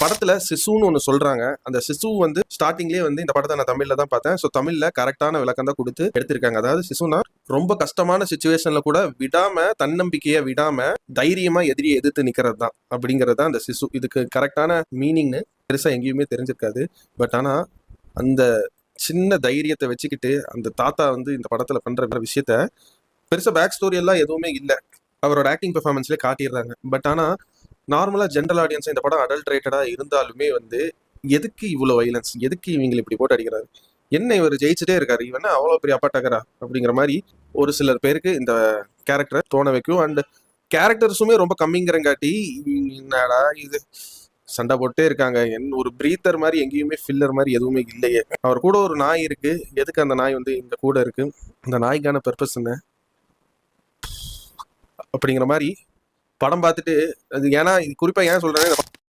படத்துல சிசுன்னு ஒண்ணு சொல்றாங்க. அந்த சிசு வந்து ஸ்டார்டிங்லயே வந்து இந்த படத்தை நான் தமிழ்ல தான் பார்த்தேன். ஸோ தமிழ்ல கரெக்டான விளக்கம் தான் கொடுத்து எடுத்திருக்காங்க. அதாவது சிசுனா ரொம்ப கஷ்டமான சுச்சுவேஷன்ல கூட விடாம, தன்னம்பிக்கையை விடாம தைரியமா எதிரியை எதிர்த்து நிக்கிறது தான் அப்படிங்கிறது தான் அந்த சிசு. இதுக்கு கரெக்டான மீனிங்னு பெருசா எங்கேயுமே தெரிஞ்சிருக்காது. பட் ஆனா அந்த சின்ன தைரியத்தை வச்சுக்கிட்டு அந்த தாத்தா வந்து இந்த படத்துல பண்ற விஷயத்த பெருசா பேக் ஸ்டோரி எல்லாம் எதுவுமே இல்லை, அவரோட ஆக்டிங் பெர்ஃபார்மன்ஸ்லேயே காட்டிடுறாங்க. பட் ஆனா நார்மலா ஜென்ரல் ஆடியன்ஸ் இந்த படம் அடல்ட்ரேட்டடா இருந்தாலுமே வந்து எதுக்கு இவ்வளவு வைலன்ஸ், எதுக்கு இவங்க இப்படி போட்டு அடிக்கிறாரு, என்ன இவர் ஜெயிச்சுட்டே இருக்காரு, இவன் அவ்வளவு பெரிய அப்பாட்டகரா அப்படிங்கிற மாதிரி ஒரு சிலர் பேருக்கு இந்த கேரக்டரை தோண வைக்கும். அண்ட் கேரக்டர்ஸுமே ரொம்ப கம்மிங்கிறங்காட்டி என்னடா இது சண்டை போட்டே இருக்காங்க, ஒரு பிரீத்தர் மாதிரி எங்கேயுமே ஃபில்லர் மாதிரி எதுவுமே இல்லையே. அவர் கூட ஒரு நாய் இருக்கு, எதுக்கு அந்த நாய் வந்து இந்த கூட இருக்கு, அந்த நாய்க்கான பர்பஸ் என்ன அப்படிங்கிற மாதிரி படம் பார்த்துட்டு அது ஏன்னா குறிப்பா ஏன் சொல்றேன்னா